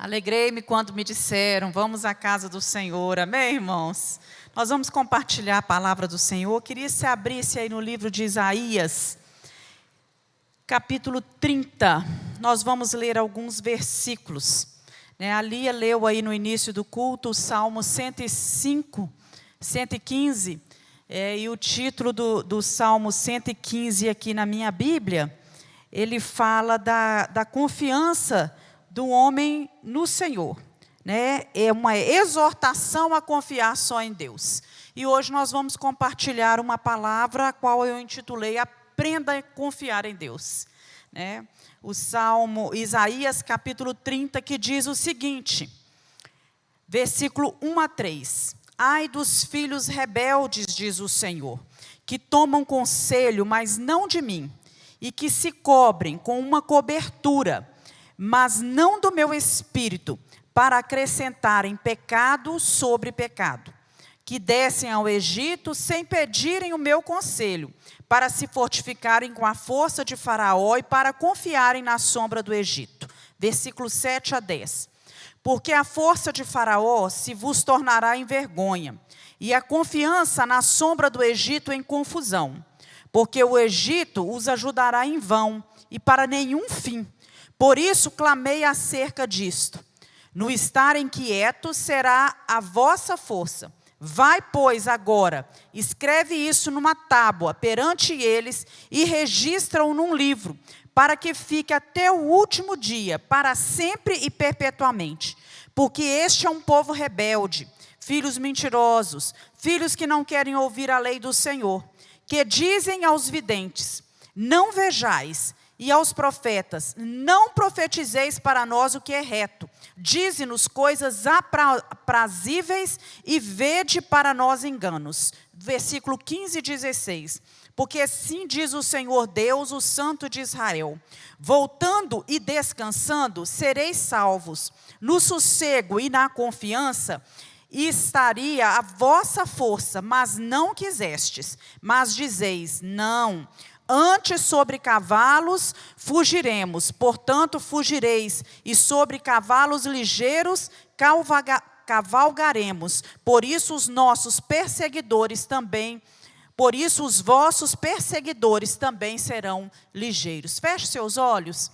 Alegrei-me quando me disseram, vamos à casa do Senhor. Amém, irmãos? Nós vamos compartilhar a palavra do Senhor. Queria que você abrisse aí no livro de Isaías, capítulo 30. Nós vamos ler alguns versículos. A Lia leu aí no início do culto o Salmo 105, 115. E o título do Salmo 115 aqui na minha Bíblia, ele fala da confiança do homem no Senhor. É uma exortação a confiar só em Deus. E hoje nós vamos compartilhar uma palavra a qual eu intitulei Aprenda a Confiar em Deus. O Salmo, Isaías capítulo 30, que diz o seguinte, versículo 1 a 3. Ai dos filhos rebeldes, diz o Senhor, que tomam conselho, mas não de mim, e que se cobrem com uma cobertura, mas não do meu espírito, para acrescentarem pecado sobre pecado, que descem ao Egito sem pedirem o meu conselho, para se fortificarem com a força de Faraó e para confiarem na sombra do Egito. Versículo 7 a 10. Porque a força de Faraó se vos tornará em vergonha, e a confiança na sombra do Egito em confusão. Porque o Egito os ajudará em vão, e para nenhum fim. Por isso clamei acerca disto. No estarem quietos será a vossa força. Vai, pois, agora, escreve isso numa tábua perante eles e registra-o num livro, para que fique até o último dia, para sempre e perpetuamente. Porque este é um povo rebelde, filhos mentirosos, filhos que não querem ouvir a lei do Senhor, que dizem aos videntes, não vejais, e aos profetas, não profetizeis para nós o que é reto. Dize-nos coisas aprazíveis e vede para nós enganos. Versículo 15 e 16. Porque assim diz o Senhor Deus, o Santo de Israel. Voltando e descansando, sereis salvos. No sossego e na confiança estaria a vossa força, mas não quisestes. Mas dizeis, não. Antes sobre cavalos fugiremos, portanto fugireis, e sobre cavalos ligeiros cavalgaremos. Por isso os nossos perseguidores também, por isso os vossos perseguidores também serão ligeiros. Feche seus olhos.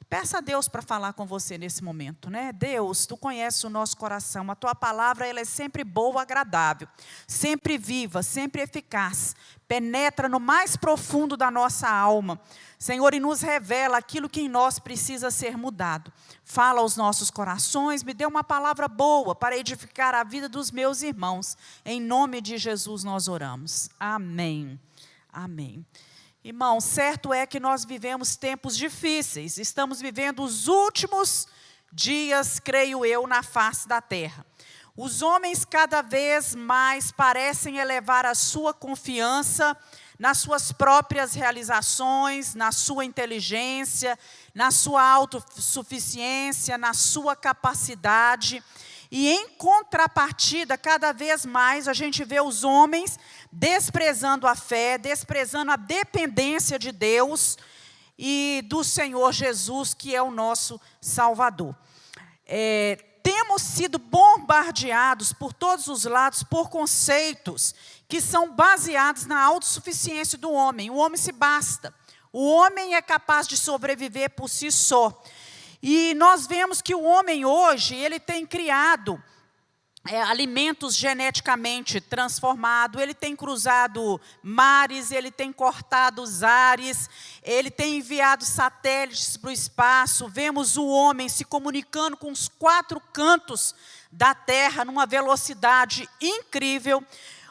Peça a Deus para falar com você nesse momento, Deus, Tu conheces o nosso coração, a Tua palavra ela é sempre boa, agradável, sempre viva, sempre eficaz, penetra no mais profundo da nossa alma, Senhor, e nos revela aquilo que em nós precisa ser mudado. Fala aos nossos corações, me dê uma palavra boa para edificar a vida dos meus irmãos. Em nome de Jesus nós oramos. Amém. Amém. Irmão, certo é que nós vivemos tempos difíceis, estamos vivendo os últimos dias, creio eu, na face da terra. Os homens cada vez mais parecem elevar a sua confiança nas suas próprias realizações, na sua inteligência, na sua autossuficiência, na sua capacidade. E em contrapartida, cada vez mais a gente vê os homens desprezando a fé, desprezando a dependência de Deus e do Senhor Jesus, que é o nosso Salvador. Temos sido bombardeados por todos os lados por conceitos que são baseados na autossuficiência do homem. O homem se basta. O homem é capaz de sobreviver por si só. E nós vemos que o homem hoje, ele tem criado alimentos geneticamente transformados, ele tem cruzado mares, ele tem cortado os ares, ele tem enviado satélites para o espaço. Vemos o homem se comunicando com os 4 cantos da terra numa velocidade incrível.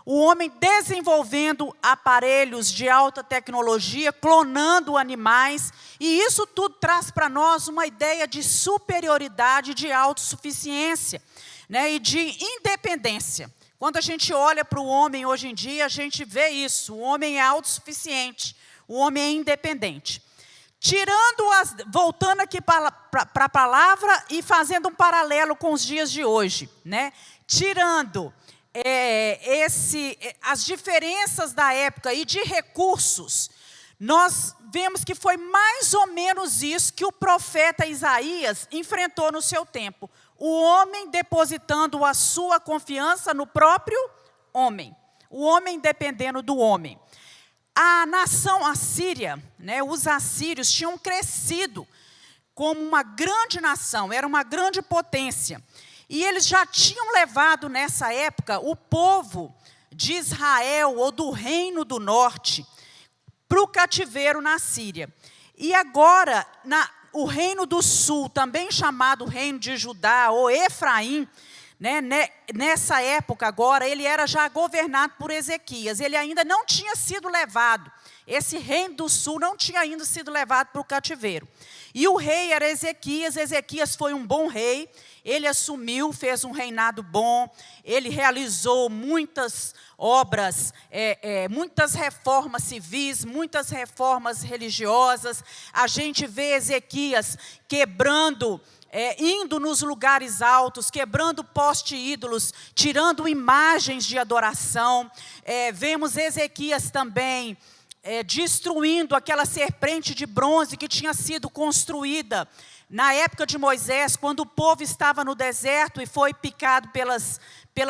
O homem desenvolvendo aparelhos de alta tecnologia, clonando animais, e isso tudo traz para nós uma ideia de superioridade, de autossuficiência, e de independência. Quando a gente olha para o homem hoje em dia, a gente vê isso, o homem é autossuficiente, o homem é independente. Voltando aqui para a palavra e fazendo um paralelo com os dias de hoje, tirando as diferenças da época e de recursos, nós vemos que foi mais ou menos isso que o profeta Isaías enfrentou no seu tempo. O homem depositando a sua confiança no próprio homem. O homem dependendo do homem. A nação assíria, né, os assírios tinham crescido como uma grande nação, era uma grande potência. E eles já tinham levado nessa época o povo de Israel ou do Reino do Norte para o cativeiro na Síria. E agora, o Reino do Sul, também chamado Reino de Judá ou Efraim, né, nessa época agora, ele era já governado por Ezequias. Ele ainda não tinha sido levado. Esse Reino do Sul não tinha ainda sido levado para o cativeiro. E o rei era Ezequias. Ezequias foi um bom rei. Ele assumiu, fez um reinado bom. Ele realizou muitas obras, muitas reformas civis, muitas reformas religiosas. A gente vê Ezequias quebrando, indo nos lugares altos, quebrando poste ídolos, tirando imagens de adoração. Vemos Ezequias também destruindo aquela serpente de bronze que tinha sido construída na época de Moisés, quando o povo estava no deserto e foi picado pelas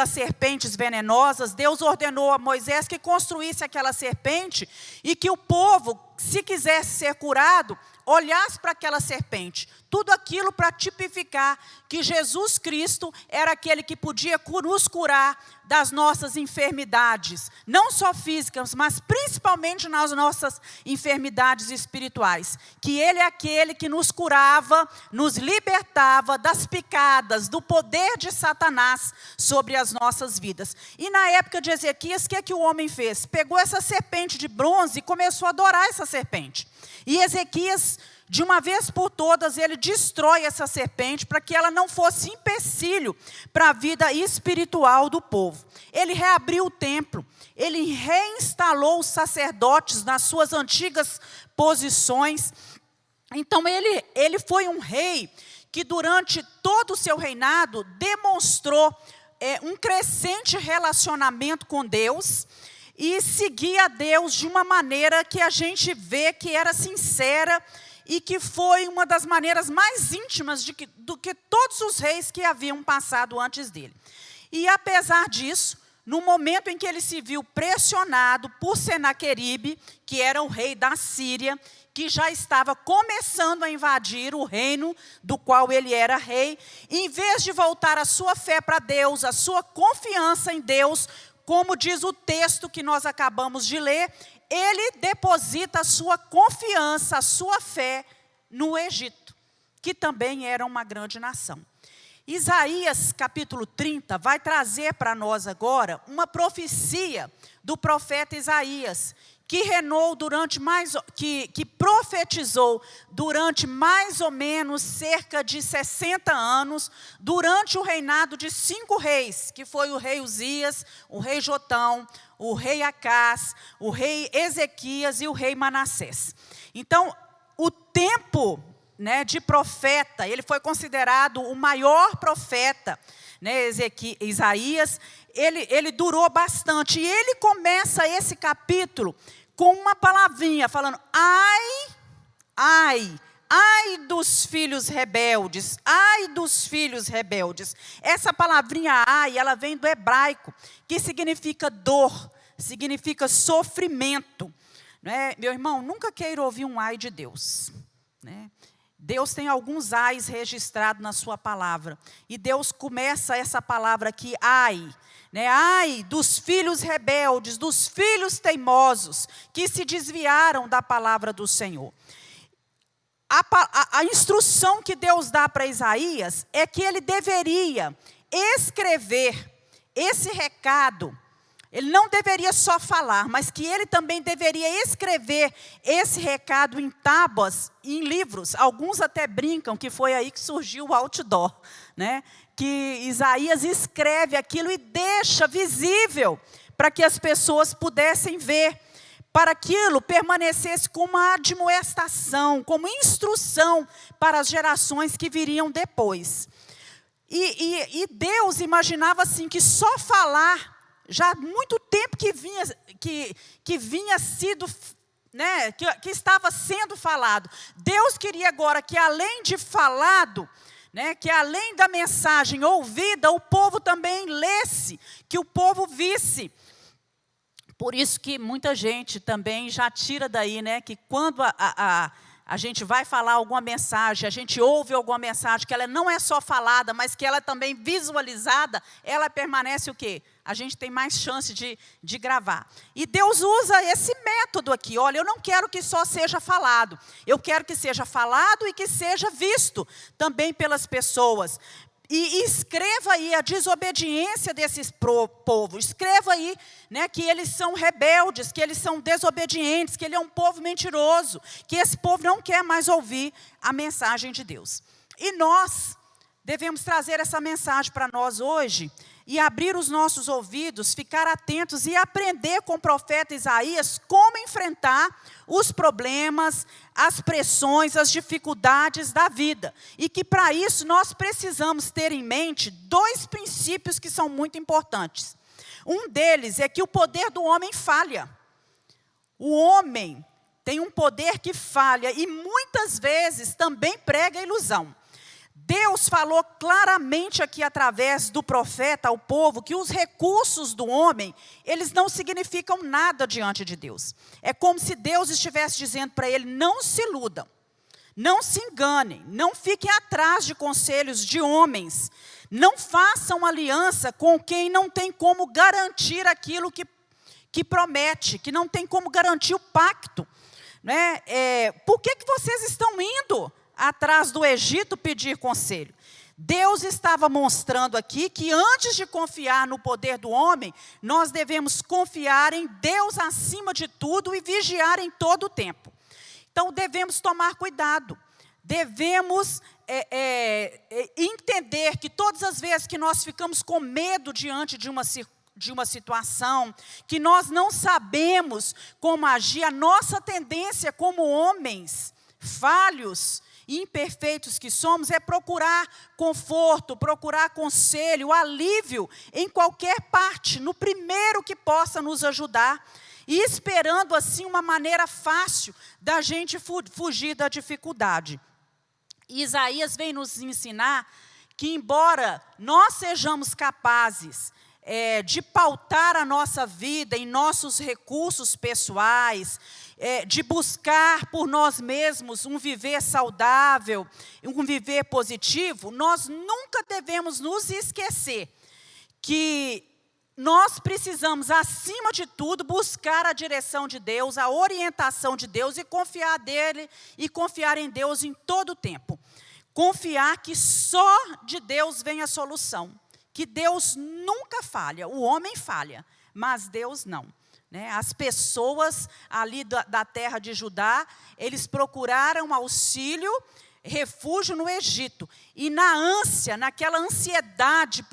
serpentes venenosas. Deus ordenou a Moisés que construísse aquela serpente e que o povo, se quisesse ser curado, olhasse para aquela serpente. Tudo aquilo para tipificar que Jesus Cristo era aquele que podia nos curar das nossas enfermidades, não só físicas, mas principalmente nas nossas enfermidades espirituais. Que Ele é aquele que nos curava, nos libertava das picadas, do poder de Satanás sobre as nossas vidas. E na época de Ezequias, o que é que o homem fez? Pegou essa serpente de bronze e começou a adorar essa serpente. E Ezequias, de uma vez por todas, ele destrói essa serpente para que ela não fosse empecilho para a vida espiritual do povo. Ele reabriu o templo, ele reinstalou os sacerdotes nas suas antigas posições. Então ele foi um rei que durante todo o seu reinado demonstrou um crescente relacionamento com Deus, e seguia a Deus de uma maneira que a gente vê que era sincera e que foi uma das maneiras mais íntimas do que todos os reis que haviam passado antes dele. E apesar disso, no momento em que ele se viu pressionado por Senaqueribe, que era o rei da Síria, que já estava começando a invadir o reino do qual ele era rei, em vez de voltar a sua fé para Deus, a sua confiança em Deus, como diz o texto que nós acabamos de ler, ele deposita a sua confiança, a sua fé no Egito, que também era uma grande nação. Isaías capítulo 30 vai trazer para nós agora uma profecia do profeta Isaías, que profetizou durante mais ou menos cerca de 60 anos, durante o reinado de 5 reis, que foi o rei Uzias, o rei Jotão, o rei Acás, o rei Ezequias e o rei Manassés. Então, o tempo, né, de profeta, ele foi considerado o maior profeta, né, Isaías. Ele durou bastante, e ele começa esse capítulo com uma palavrinha, falando, ai dos filhos rebeldes, ai dos filhos rebeldes. Essa palavrinha ai, ela vem do hebraico, que significa dor, significa sofrimento. Né? Meu irmão, nunca queira ouvir um ai de Deus, né? Deus tem alguns ais registrados na sua palavra, e Deus começa essa palavra aqui, ai, né? Ai dos filhos rebeldes, dos filhos teimosos, que se desviaram da palavra do Senhor. A instrução que Deus dá para Isaías é que ele deveria escrever esse recado. Ele não deveria só falar, mas que ele também deveria escrever esse recado em tábuas, em livros. Alguns até brincam que foi aí que surgiu o outdoor, né? Que Isaías escreve aquilo e deixa visível para que as pessoas pudessem ver, para aquilo permanecesse como uma admoestação, como instrução para as gerações que viriam depois. E Deus imaginava assim que só falar, já há muito tempo que vinha sido, né, que estava sendo falado. Deus queria agora que, além de falado, né, que além da mensagem ouvida, o povo também lesse, que o povo visse. Por isso que muita gente também já tira daí, né, que quando a gente vai falar alguma mensagem, a gente ouve alguma mensagem, que ela não é só falada, mas que ela é também visualizada, ela permanece o quê? A gente tem mais chance de gravar. E Deus usa esse método aqui. Olha, eu não quero que só seja falado. Eu quero que seja falado e que seja visto também pelas pessoas. E escreva aí a desobediência desses povo. Escreva aí, né, que eles são rebeldes, que eles são desobedientes, que ele é um povo mentiroso, que esse povo não quer mais ouvir a mensagem de Deus. E nós devemos trazer essa mensagem para nós hoje e abrir os nossos ouvidos, ficar atentos e aprender com o profeta Isaías como enfrentar os problemas, as pressões, as dificuldades da vida. E que para isso nós precisamos ter em mente 2 princípios que são muito importantes. Um deles é que o poder do homem falha. O homem tem um poder que falha e muitas vezes também prega ilusão. Deus falou claramente aqui através do profeta ao povo que os recursos do homem, eles não significam nada diante de Deus. É como se Deus estivesse dizendo para ele, não se iludam, não se enganem, não fiquem atrás de conselhos de homens, não façam aliança com quem não tem como garantir aquilo que promete, que não tem como garantir o pacto. Né? Por que vocês estão indo atrás do Egito pedir conselho? Deus estava mostrando aqui que antes de confiar no poder do homem, nós devemos confiar em Deus acima de tudo e vigiar em todo o tempo. Então devemos tomar cuidado, devemos entender que todas as vezes que nós ficamos com medo diante de uma situação, que nós não sabemos como agir, a nossa tendência como homens falhos e imperfeitos que somos, é procurar conforto, procurar conselho, alívio em qualquer parte, no primeiro que possa nos ajudar, e esperando assim uma maneira fácil da gente fugir da dificuldade. E Isaías vem nos ensinar que embora nós sejamos capazes de pautar a nossa vida em nossos recursos pessoais, de buscar por nós mesmos um viver saudável, um viver positivo, nós nunca devemos nos esquecer que nós precisamos, acima de tudo, buscar a direção de Deus, a orientação de Deus e confiar nele e confiar em Deus em todo o tempo. Confiar que só de Deus vem a solução, que Deus nunca falha, o homem falha, mas Deus não. As pessoas ali da terra de Judá, eles procuraram auxílio, refúgio no Egito. E na ânsia, naquela ansiedade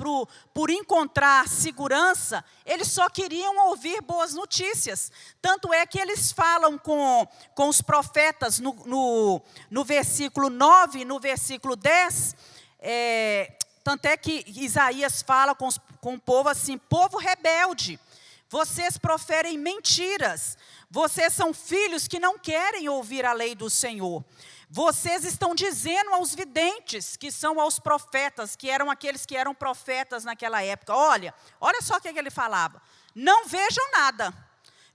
por encontrar segurança, eles só queriam ouvir boas notícias. Tanto é que eles falam com os profetas no versículo 9 e no versículo 10, tanto é que Isaías fala com o povo assim, povo rebelde, vocês proferem mentiras, vocês são filhos que não querem ouvir a lei do Senhor. Vocês estão dizendo aos videntes, que são aos profetas, que eram aqueles que eram profetas naquela época, olha só o que ele falava, não vejam nada,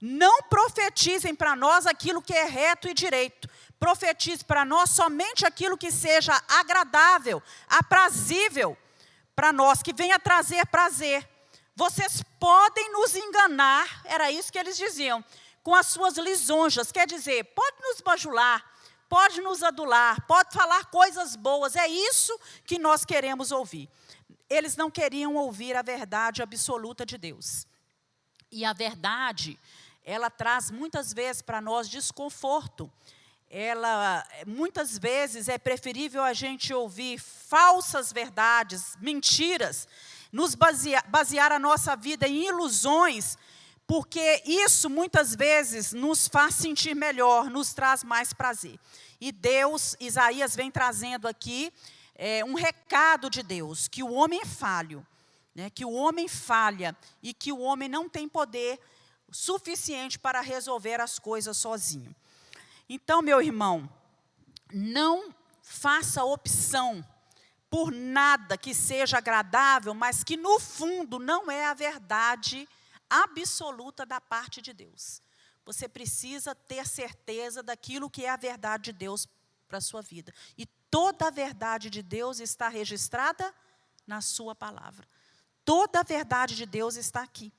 não profetizem para nós aquilo que é reto e direito, profetize para nós somente aquilo que seja agradável, aprazível para nós, que venha trazer prazer. Vocês podem nos enganar, era isso que eles diziam, com as suas lisonjas, quer dizer, pode nos bajular, pode nos adular, pode falar coisas boas, é isso que nós queremos ouvir. Eles não queriam ouvir a verdade absoluta de Deus. E a verdade, ela traz muitas vezes para nós desconforto. Muitas vezes é preferível a gente ouvir falsas verdades, mentiras, nos basear a nossa vida em ilusões, porque isso muitas vezes nos faz sentir melhor, nos traz mais prazer. E Isaías vem trazendo aqui um recado de Deus, que o homem é falho, né, que o homem falha e que o homem não tem poder suficiente para resolver as coisas sozinho. Então, meu irmão, não faça opção por nada que seja agradável, mas que no fundo não é a verdade absoluta da parte de Deus. Você precisa ter certeza daquilo que é a verdade de Deus para a sua vida. E toda a verdade de Deus está registrada na sua palavra. Toda a verdade de Deus está aqui.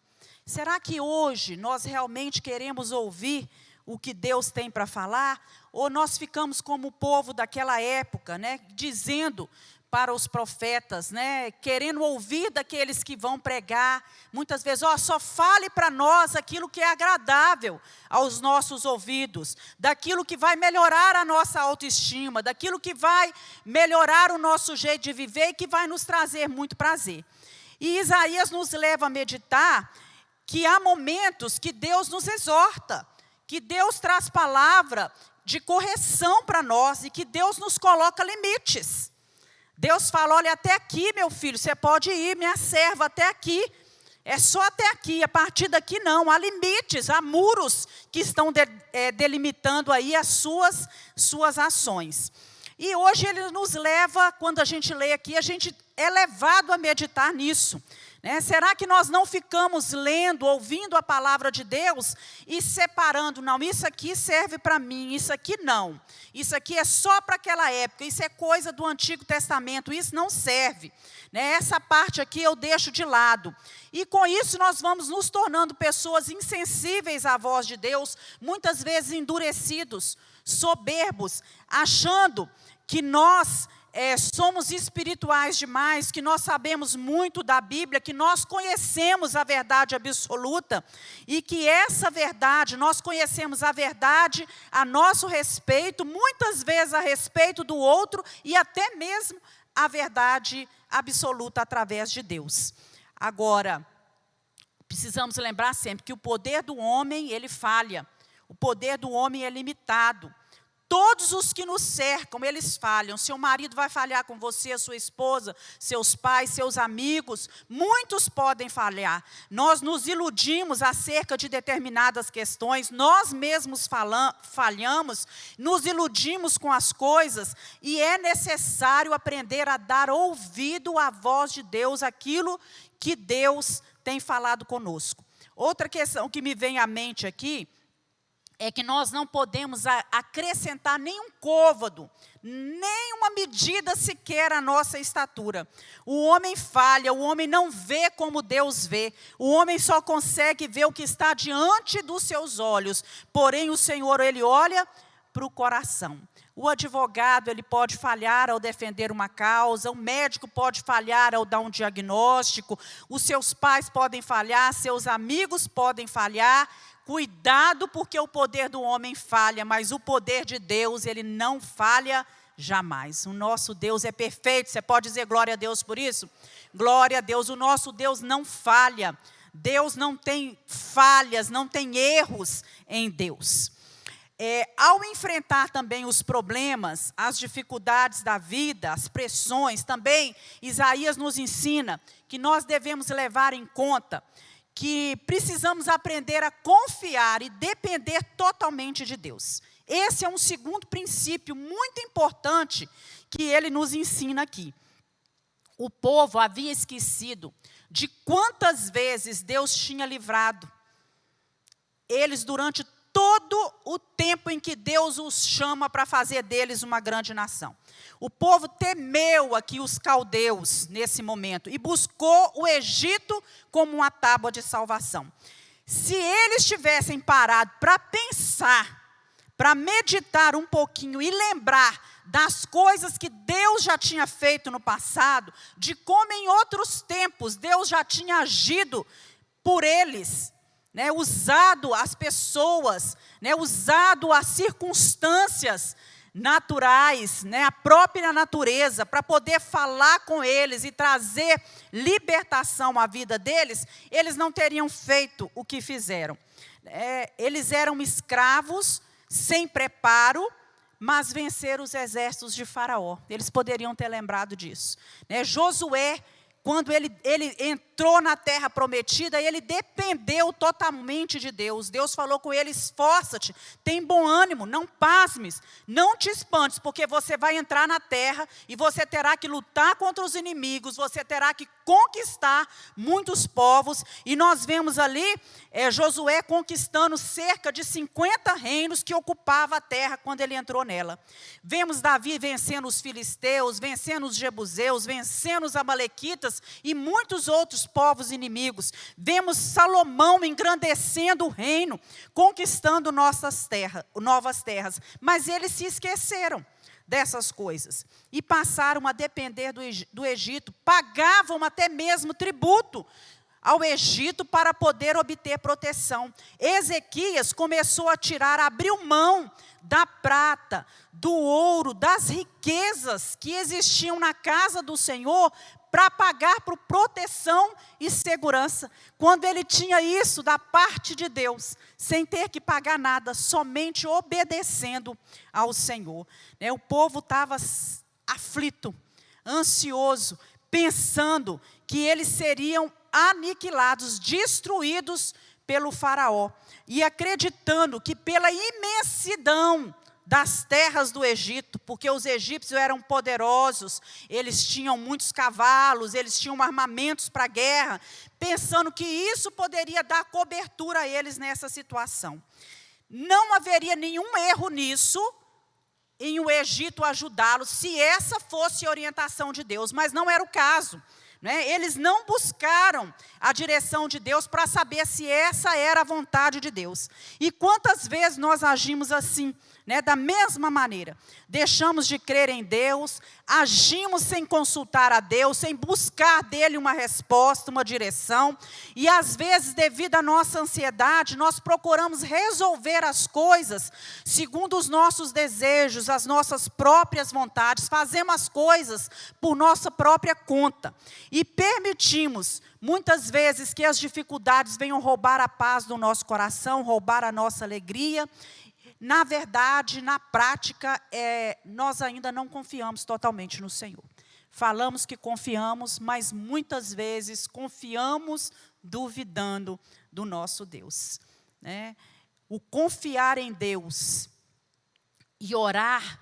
Será que hoje nós realmente queremos ouvir o que Deus tem para falar? Ou nós ficamos como o povo daquela época, né, dizendo para os profetas, né, querendo ouvir daqueles que vão pregar, muitas vezes, só fale para nós aquilo que é agradável aos nossos ouvidos, daquilo que vai melhorar a nossa autoestima, daquilo que vai melhorar o nosso jeito de viver e que vai nos trazer muito prazer. E Isaías nos leva a meditar que há momentos que Deus nos exorta, que Deus traz palavra de correção para nós e que Deus nos coloca limites. Deus fala, olha, até aqui, meu filho, você pode ir, minha serva, até aqui. É só até aqui, a partir daqui não. Há limites, há muros que estão delimitando aí as suas ações. E hoje ele nos leva, quando a gente lê aqui, a gente é levado a meditar nisso. Né? Será que nós não ficamos lendo, ouvindo a palavra de Deus e separando, não, isso aqui serve para mim, isso aqui não. Isso aqui é só para aquela época, isso é coisa do Antigo Testamento, isso não serve. Né? Essa parte aqui eu deixo de lado. E com isso nós vamos nos tornando pessoas insensíveis à voz de Deus, muitas vezes endurecidos, soberbos, achando que nós somos espirituais demais, que nós sabemos muito da Bíblia, que nós conhecemos a verdade absoluta e que essa verdade, nós conhecemos a verdade a nosso respeito, muitas vezes a respeito do outro e até mesmo a verdade absoluta através de Deus. Agora, precisamos lembrar sempre que o poder do homem, ele falha, o poder do homem é limitado. Todos os que nos cercam, eles falham. Seu marido vai falhar com você, sua esposa, seus pais, seus amigos. Muitos podem falhar. Nós nos iludimos acerca de determinadas questões. Nós mesmos falhamos, nos iludimos com as coisas. E é necessário aprender a dar ouvido à voz de Deus, aquilo que Deus tem falado conosco. Outra questão que me vem à mente aqui, é que nós não podemos acrescentar nenhum côvado, nenhuma medida sequer à nossa estatura. O homem falha, o homem não vê como Deus vê. O homem só consegue ver o que está diante dos seus olhos. Porém, o Senhor, ele olha para o coração. O advogado, ele pode falhar ao defender uma causa, o médico pode falhar ao dar um diagnóstico, os seus pais podem falhar, seus amigos podem falhar. Cuidado, porque o poder do homem falha, mas o poder de Deus, ele não falha jamais. O nosso Deus é perfeito. Você pode dizer glória a Deus por isso? Glória a Deus, o nosso Deus não falha. Deus não tem falhas, não tem erros em Deus. Ao enfrentar também os problemas, as dificuldades da vida, as pressões, também Isaías nos ensina que nós devemos levar em conta que precisamos aprender a confiar e depender totalmente de Deus. Esse é um segundo princípio muito importante que ele nos ensina aqui. O povo havia esquecido de quantas vezes Deus tinha livrado eles durante todo o tempo em que Deus os chama para fazer deles uma grande nação. O povo temeu aqui os caldeus nesse momento e buscou o Egito como uma tábua de salvação. Se eles tivessem parado para pensar, para meditar um pouquinho e lembrar das coisas que Deus já tinha feito no passado, de como em outros tempos Deus já tinha agido por eles, né, usado as pessoas, né, usado as circunstâncias naturais, né, a própria natureza, para poder falar com eles e trazer libertação à vida deles, eles não teriam feito o que fizeram. Eles eram escravos, sem preparo, mas venceram os exércitos de Faraó. Eles poderiam ter lembrado disso. Josué quando ele entrou na terra prometida, ele dependeu totalmente de Deus. Deus falou com ele: esforça-te, tem bom ânimo, não pasmes, não te espantes, porque você vai entrar na terra e você terá que lutar contra os inimigos, você terá que conquistar muitos povos. E nós vemos ali Josué conquistando cerca de 50 reinos que ocupavam a terra quando ele entrou nela. Vemos Davi vencendo os filisteus, vencendo os jebuseus, vencendo os amalequitas e muitos outros povos inimigos. Vemos Salomão engrandecendo o reino, conquistando novas terras. Mas eles se esqueceram dessas coisas e passaram a depender do Egito. Pagavam até mesmo tributo ao Egito para poder obter proteção. Ezequias começou a abriu mão da prata, do ouro, das riquezas que existiam na casa do Senhor para pagar por proteção e segurança, quando ele tinha isso da parte de Deus, sem ter que pagar nada, somente obedecendo ao Senhor. O povo estava aflito, ansioso, pensando que eles seriam aniquilados, destruídos pelo faraó, e acreditando que pela imensidão das terras do Egito, porque os egípcios eram poderosos, eles tinham muitos cavalos, eles tinham armamentos para a guerra, pensando que isso poderia dar cobertura a eles nessa situação. Não haveria nenhum erro nisso, em o Egito ajudá-los, se essa fosse a orientação de Deus, mas não era o caso. Eles não buscaram a direção de Deus para saber se essa era a vontade de Deus. E quantas vezes nós agimos assim, da mesma maneira? Deixamos de crer em Deus, agimos sem consultar a Deus, sem buscar dele uma resposta, uma direção. E às vezes, devido à nossa ansiedade, nós procuramos resolver as coisas segundo os nossos desejos, as nossas próprias vontades. Fazemos as coisas por nossa própria conta. E permitimos, muitas vezes, que as dificuldades venham roubar a paz do nosso coração, roubar a nossa alegria. Na verdade, na prática, nós ainda não confiamos totalmente no Senhor. Falamos que confiamos, mas muitas vezes confiamos duvidando do nosso Deus. O confiar em Deus e orar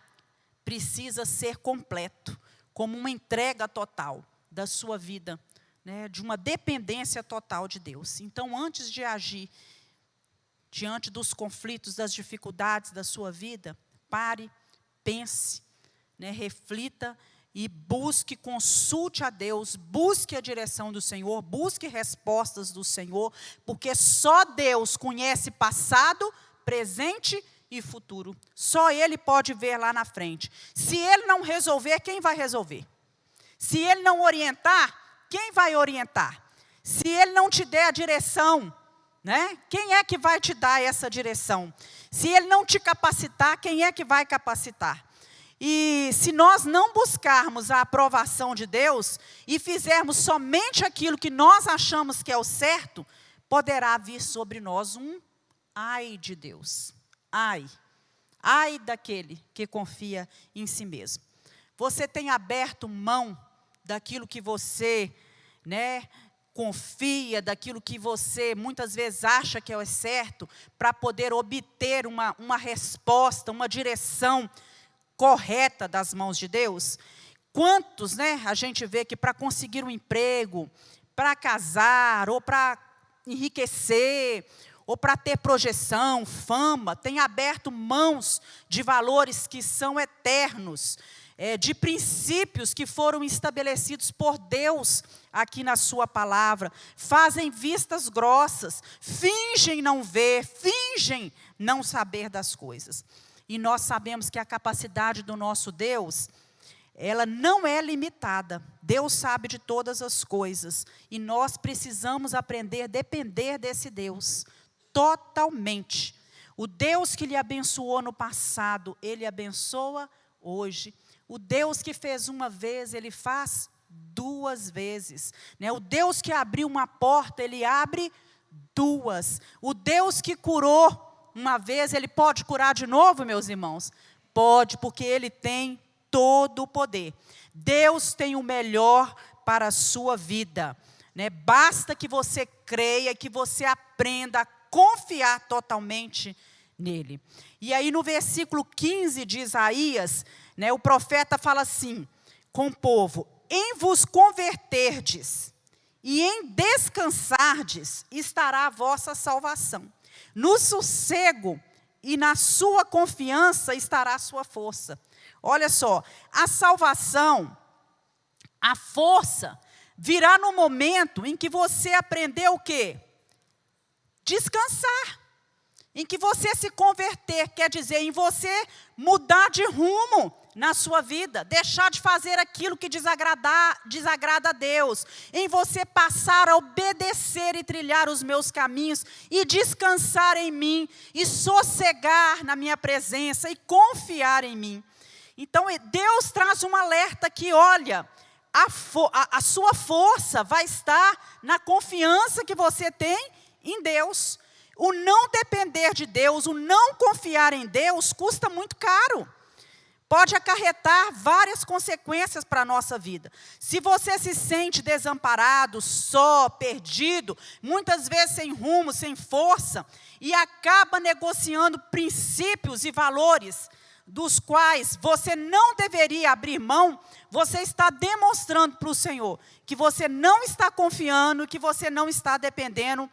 precisa ser completo, como uma entrega total da sua vida, de uma dependência total de Deus. Então, antes de agir diante dos conflitos, das dificuldades da sua vida, pare, pense, reflita e busque, consulte a Deus, busque a direção do Senhor, busque respostas do Senhor, porque só Deus conhece passado, presente e futuro. Só Ele pode ver lá na frente. Se Ele não resolver, quem vai resolver? Se Ele não orientar, quem vai orientar? Se Ele não te der a direção, quem é que vai te dar essa direção? Se Ele não te capacitar, quem é que vai capacitar? E se nós não buscarmos a aprovação de Deus e fizermos somente aquilo que nós achamos que é o certo, poderá vir sobre nós um ai de Deus. Ai daquele que confia em si mesmo. Você tem aberto mão daquilo que você, confia, daquilo que você muitas vezes acha que é o certo, para poder obter uma resposta, uma direção correta das mãos de Deus? Quantos, a gente vê que para conseguir um emprego, para casar, ou para enriquecer, ou para ter projeção, fama, tem aberto mãos de valores que são eternos, de princípios que foram estabelecidos por Deus aqui na sua palavra, fazem vistas grossas, fingem não ver, fingem não saber das coisas. E nós sabemos que a capacidade do nosso Deus, ela não é limitada. Deus sabe de todas as coisas, e nós precisamos aprender a depender desse Deus, totalmente. O Deus que lhe abençoou no passado, Ele abençoa hoje. O Deus que fez uma vez, Ele faz duas vezes. O Deus que abriu uma porta, Ele abre duas. O Deus que curou uma vez, Ele pode curar de novo, meus irmãos? Pode, porque Ele tem todo o poder. Deus tem o melhor para a sua vida, né? Basta que você creia, que você aprenda a confiar totalmente nele. E aí no versículo 15 de Isaías, né, o profeta fala assim com o povo: em vos converterdes e em descansardes estará a vossa salvação. No sossego e na sua confiança estará a sua força. Olha só, a salvação, a força, virá no momento em que você aprender o quê? Descansar. Em que você se converter, quer dizer, em você mudar de rumo na sua vida, deixar de fazer aquilo que desagrada a Deus, em você passar a obedecer e trilhar os meus caminhos, e descansar em mim, e sossegar na minha presença, e confiar em mim. Então, Deus traz um alerta que, olha, a sua força vai estar na confiança que você tem em Deus. O não depender de Deus, o não confiar em Deus, custa muito caro. Pode acarretar várias consequências para a nossa vida. Se você se sente desamparado, só, perdido, muitas vezes sem rumo, sem força, e acaba negociando princípios e valores dos quais você não deveria abrir mão, você está demonstrando para o Senhor que você não está confiando, que você não está dependendo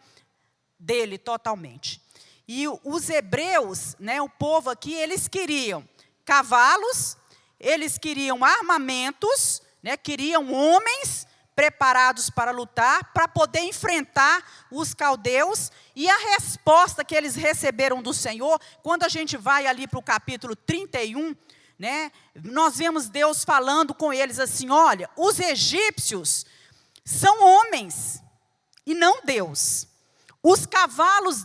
dele totalmente. E os hebreus, né, o povo aqui, eles queriam cavalos, eles queriam armamentos, né, queriam homens preparados para lutar, para poder enfrentar os caldeus. E a resposta que eles receberam do Senhor, quando a gente vai ali para o capítulo 31, né, nós vemos Deus falando com eles assim: olha, os egípcios são homens e não Deus. Os cavalos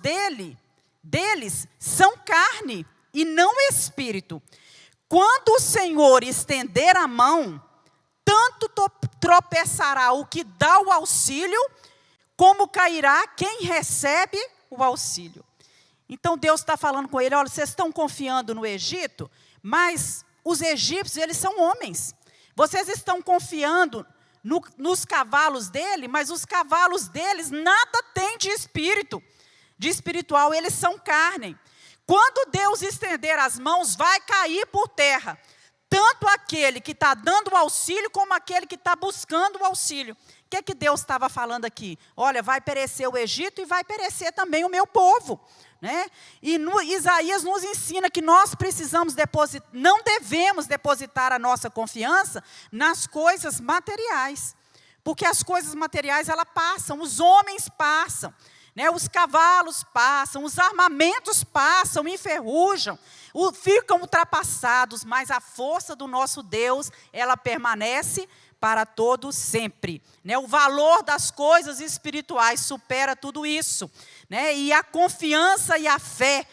deles são carne e não espírito. Quando o Senhor estender a mão, tanto tropeçará o que dá o auxílio, como cairá quem recebe o auxílio. Então Deus está falando com ele: olha, vocês estão confiando no Egito, mas os egípcios, eles são homens. Vocês estão confiando nos cavalos dele, mas os cavalos deles nada tem de espírito, de espiritual, eles são carne. Quando Deus estender as mãos, vai cair por terra, tanto aquele que está dando o auxílio, como aquele que está buscando o auxílio. O que Deus estava falando aqui? Olha, vai perecer o Egito e vai perecer também o meu povo, né? E Isaías nos ensina que nós precisamos não devemos depositar a nossa confiança nas coisas materiais, porque as coisas materiais, elas passam, os homens passam, né? Os cavalos passam, os armamentos passam, enferrujam, ficam ultrapassados, mas a força do nosso Deus, ela permanece para todo sempre, né? O valor das coisas espirituais supera tudo isso, né? E a confiança e a fé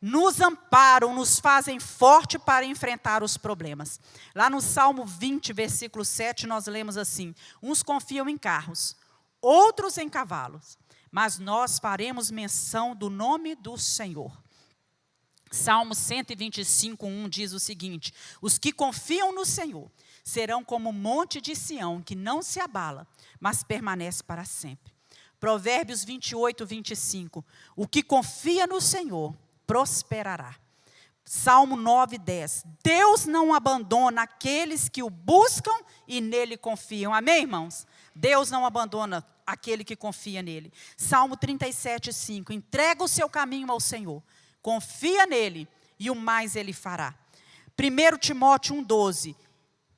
nos amparam, nos fazem forte para enfrentar os problemas. Lá no Salmo 20, versículo 7, nós lemos assim: uns confiam em carros, outros em cavalos, mas nós faremos menção do nome do Senhor. Salmo 125, 1 diz o seguinte: os que confiam no Senhor serão como o monte de Sião, que não se abala, mas permanece para sempre. Provérbios 28, 25. O que confia no Senhor prosperará. Salmo 9, 10. Deus não abandona aqueles que o buscam e nele confiam. Amém, irmãos? Deus não abandona aquele que confia nele. Salmo 37, 5. Entrega o seu caminho ao Senhor, confia nele e o mais ele fará. 1 Timóteo 1,12.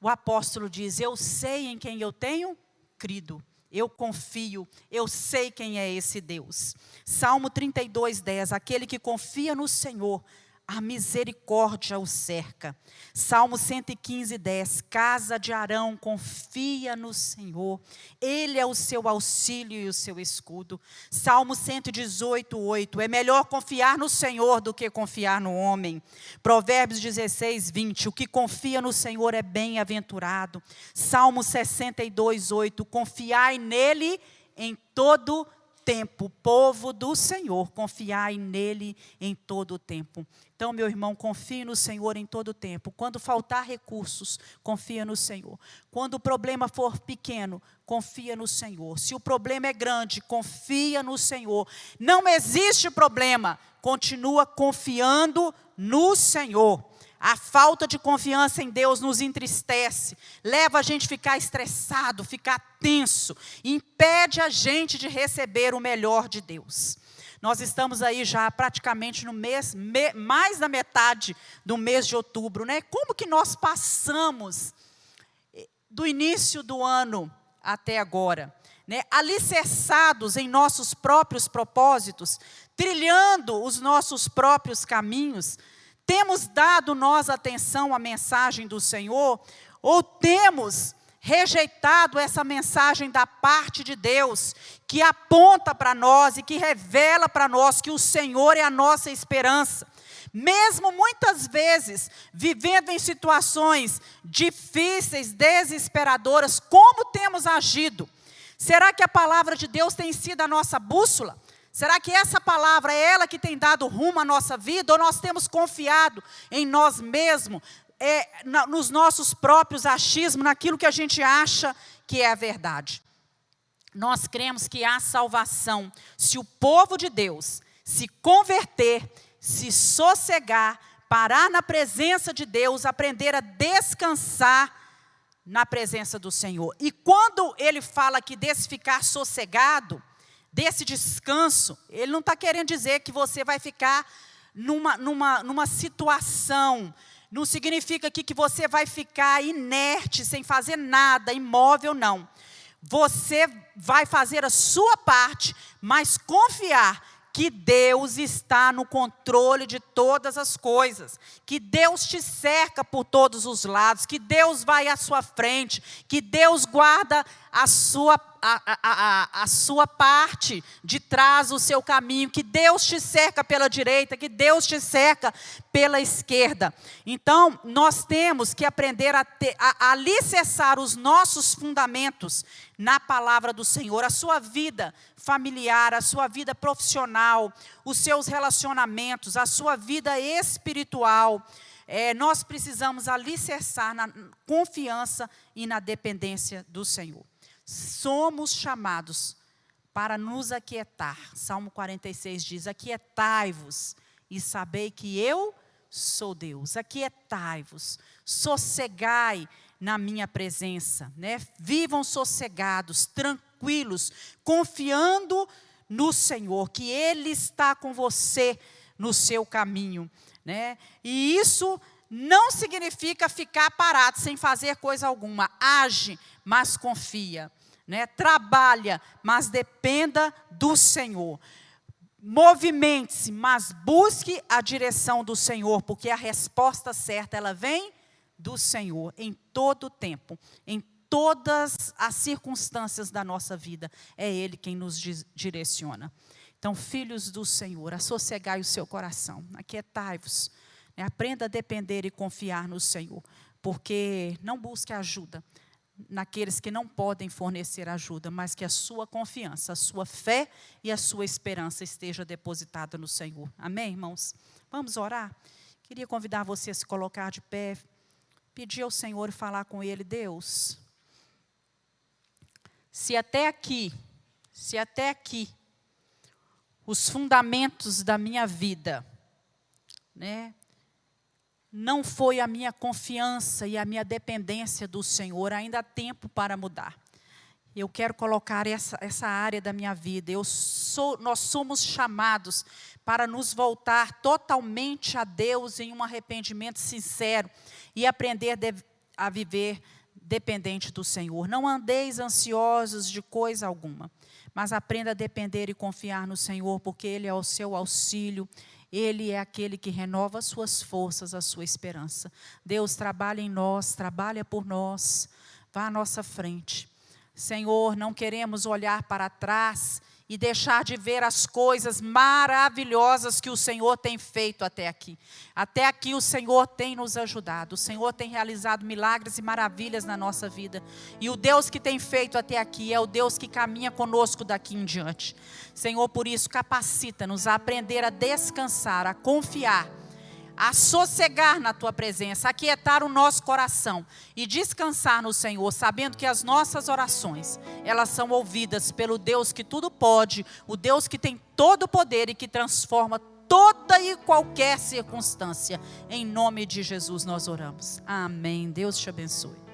O apóstolo diz: eu sei em quem eu tenho crido, eu confio, eu sei quem é esse Deus. Salmo 32, 10. Aquele que confia no Senhor, a misericórdia o cerca. Salmo 115, 10. Casa de Arão, confia no Senhor, Ele é o seu auxílio e o seu escudo. Salmo 118, 8. É melhor confiar no Senhor do que confiar no homem. Provérbios 16, 20. O que confia no Senhor é bem-aventurado. Salmo 62, 8. Confiai nele em todo tempo, povo do Senhor, confiai nele em todo o tempo. Então, meu irmão, confie no Senhor em todo o tempo. Quando faltar recursos, confia no Senhor. Quando o problema for pequeno, confia no Senhor. Se o problema é grande, confia no Senhor. Não existe problema, continua confiando no Senhor. A falta de confiança em Deus nos entristece, leva a gente a ficar estressado, ficar tenso, impede a gente de receber o melhor de Deus. Nós estamos aí já praticamente no mês, mais da metade do mês de outubro, né? Como que nós passamos do início do ano até agora, né? Alicerçados em nossos próprios propósitos, trilhando os nossos próprios caminhos. Temos dado nós atenção à mensagem do Senhor, ou temos rejeitado essa mensagem da parte de Deus, que aponta para nós e que revela para nós que o Senhor é a nossa esperança? Mesmo muitas vezes vivendo em situações difíceis, desesperadoras, como temos agido? Será que a palavra de Deus tem sido a nossa bússola? Será que essa palavra é ela que tem dado rumo à nossa vida? Ou nós temos confiado em nós mesmos, nos nossos próprios achismos, naquilo que a gente acha que é a verdade? Nós cremos que há salvação se o povo de Deus se converter, se sossegar, parar na presença de Deus, aprender a descansar na presença do Senhor. E quando ele fala que desse ficar sossegado, desse descanso, ele não está querendo dizer que você vai ficar numa situação, não significa que você vai ficar inerte, sem fazer nada, imóvel, não. Você vai fazer a sua parte, mas confiar que Deus está no controle de todas as coisas, que Deus te cerca por todos os lados, que Deus vai à sua frente, que Deus guarda a sua parte de trás, o seu caminho, que Deus te cerca pela direita, que Deus te cerca pela esquerda. Então, nós temos que aprender a alicerçar os nossos fundamentos na palavra do Senhor, a sua vida familiar, a sua vida profissional, os seus relacionamentos, a sua vida espiritual. Nós precisamos alicerçar na confiança e na dependência do Senhor. Somos chamados para nos aquietar. Salmo 46 diz: aquietai-vos e sabei que eu sou Deus. Aquietai-vos, sossegai na minha presença, né? Vivam sossegados, tranquilos, confiando no Senhor, que Ele está com você no seu caminho, né? E isso não significa ficar parado, sem fazer coisa alguma. Age, mas confia, né? Trabalha, mas dependa do Senhor. Movimente-se, mas busque a direção do Senhor, porque a resposta certa, ela vem do Senhor, em todo o tempo, em todas as circunstâncias da nossa vida. É Ele quem nos direciona. Então, filhos do Senhor, assossegai o seu coração, aquietai-vos, né? Aprenda a depender e confiar no Senhor, porque não busque ajuda naqueles que não podem fornecer ajuda, mas que a sua confiança, a sua fé e a sua esperança esteja depositada no Senhor. Amém, irmãos? Vamos orar? Queria convidar você a se colocar de pé, pedir ao Senhor e falar com Ele: Deus, se até aqui os fundamentos da minha vida, né, não foi a minha confiança e a minha dependência do Senhor, ainda há tempo para mudar. Eu quero colocar essa área da minha vida. Nós somos chamados para nos voltar totalmente a Deus em um arrependimento sincero e aprender a viver dependente do Senhor. Não andeis ansiosos de coisa alguma, mas aprenda a depender e confiar no Senhor, porque Ele é o seu auxílio. Ele é aquele que renova as suas forças, a sua esperança. Deus, trabalha em nós, trabalha por nós, vá à nossa frente. Senhor, não queremos olhar para trás e deixar de ver as coisas maravilhosas que o Senhor tem feito até aqui. Até aqui o Senhor tem nos ajudado, o Senhor tem realizado milagres e maravilhas na nossa vida. E o Deus que tem feito até aqui é o Deus que caminha conosco daqui em diante. Senhor, por isso capacita-nos a aprender a descansar, a confiar, a sossegar na Tua presença, a aquietar o nosso coração e descansar no Senhor, sabendo que as nossas orações, elas são ouvidas pelo Deus que tudo pode, o Deus que tem todo o poder e que transforma toda e qualquer circunstância. Em nome de Jesus nós oramos. Amém. Deus te abençoe.